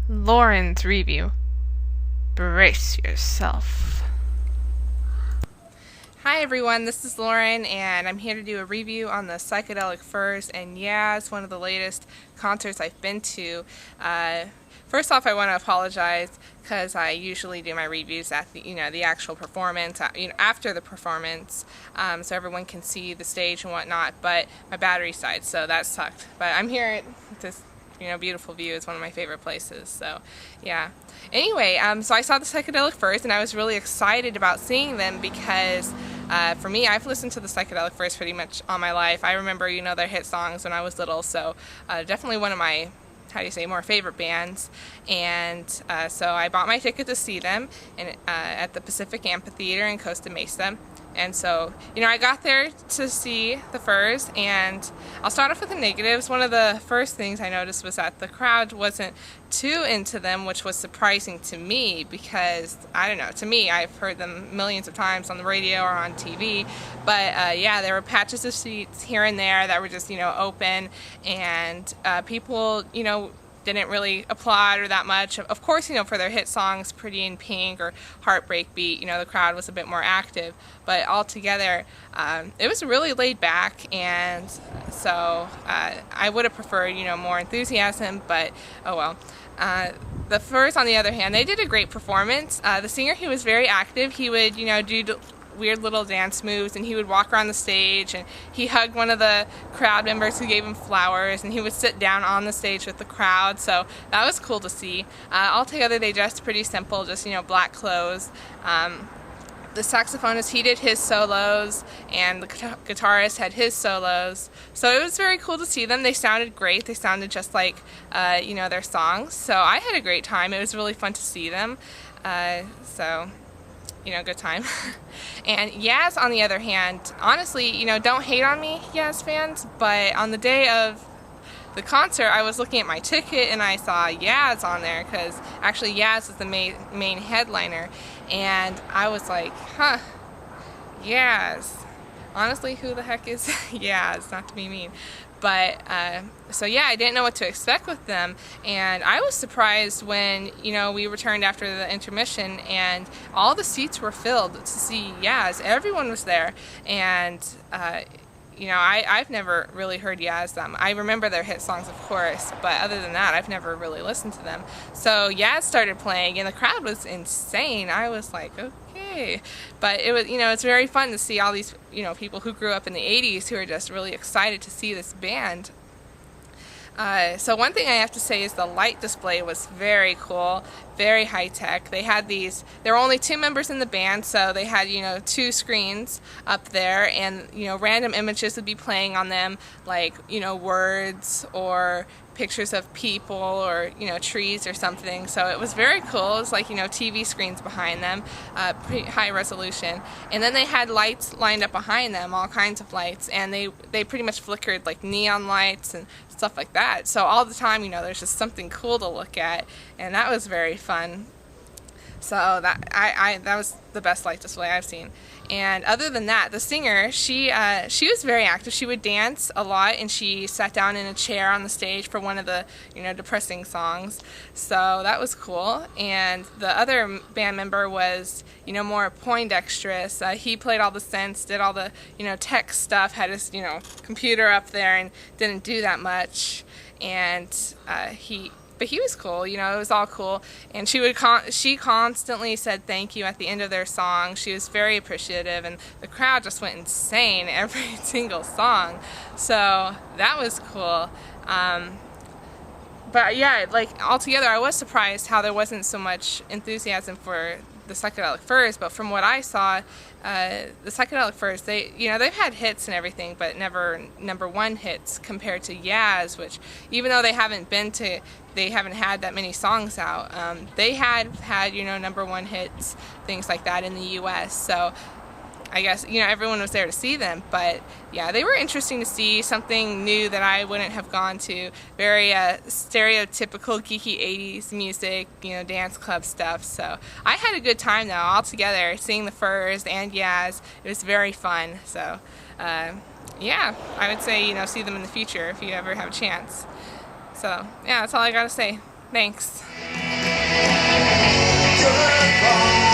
Lauren's review. Brace yourself. Hi everyone, this is Lauren and I'm here to do a review on the Psychedelic Furs and Yaz, one of the latest concerts I've been to. First off, I want to apologize because I usually do my reviews at the actual performance, after the performance, so everyone can see the stage and whatnot, but my battery died, so that sucked. But I'm here at this beautiful view. Is one of my favorite places, so yeah. Anyway, so I saw the Psychedelic Furs and I was really excited about seeing them because for me, I've listened to the Psychedelic Furs pretty much all my life. I remember, their hit songs when I was little, so definitely one of my, more favorite bands. And so I bought my ticket to see them at the Pacific Amphitheatre in Costa, Mesa. And so, I got there to see the Furs, and I'll start off with the negatives. One of the first things I noticed was that the crowd wasn't too into them, which was surprising to me because, to me, I've heard them millions of times on the radio or on TV, but yeah, there were patches of seats here and there that were just, open, and people, didn't really applaud or that much. Of course, for their hit songs, Pretty in Pink or Heartbreak Beat, the crowd was a bit more active. But altogether, it was really laid back, and so I would have preferred, more enthusiasm, but oh well. The Furs, on the other hand, they did a great performance. The singer, he was very active. He would, do weird little dance moves, and he would walk around the stage, and he hugged one of the crowd members who gave him flowers, and he would sit down on the stage with the crowd, so that was cool to see. Altogether, they dressed pretty simple, just black clothes. The saxophonist, he did his solos, and the guitarist had his solos, so it was very cool to see them. They sounded great. They sounded just like their songs, so I had a great time. It was really fun to see them, so good time. And Yaz, on the other hand, honestly, don't hate on me, Yaz fans, but on the day of the concert, I was looking at my ticket and I saw Yaz on there, because actually Yaz is the main headliner, and I was like, Yaz. Honestly, who the heck is Yaz? Not to be mean. But, so yeah, I didn't know what to expect with them, and I was surprised when, we returned after the intermission, and all the seats were filled to see Yaz. Everyone was there, and, I've never really heard Yaz them. I remember their hit songs, of course, but other than that, I've never really listened to them. So Yaz started playing, and the crowd was insane. I was like, okay. But it was, it's very fun to see all these, people who grew up in the 80s who are just really excited to see this band. So one thing I have to say is the light display was very cool, very high-tech. They had there were only 2 members in the band, so they had, 2 screens up there, and, random images would be playing on them, like, words or pictures of people or, trees or something. So it was very cool. It was like, TV screens behind them, pretty high resolution. And then they had lights lined up behind them, all kinds of lights, and they pretty much flickered like neon lights and stuff like that. So all the time, there's just something cool to look at, and that was very fun. So that was the best light display I've seen. And other than that, the singer, she was very active. She would dance a lot, and she sat down in a chair on the stage for one of the depressing songs. So that was cool. And the other band member was more poindextrous. He played all the synths, did all the tech stuff, had his computer up there, and didn't do that much. And But he was cool, it was all cool, and she constantly said thank you at the end of their song. She was very appreciative, and the crowd just went insane every single song, so that was cool. But yeah, altogether, I was surprised how there wasn't so much enthusiasm for the Psychedelic Furs, but from what I saw, the Psychedelic Furs, they've had hits and everything, but never #1 hits compared to Yaz, which, even though they haven't had that many songs out, they had #1 hits, things like that in the U.S., so I guess, everyone was there to see them, but yeah, they were interesting to see, something new that I wouldn't have gone to, very stereotypical geeky 80s music, dance club stuff, so I had a good time though, altogether, seeing the Furs and Yaz. It was very fun, so yeah, I would say, see them in the future if you ever have a chance. So yeah, that's all I gotta say. Thanks. fall.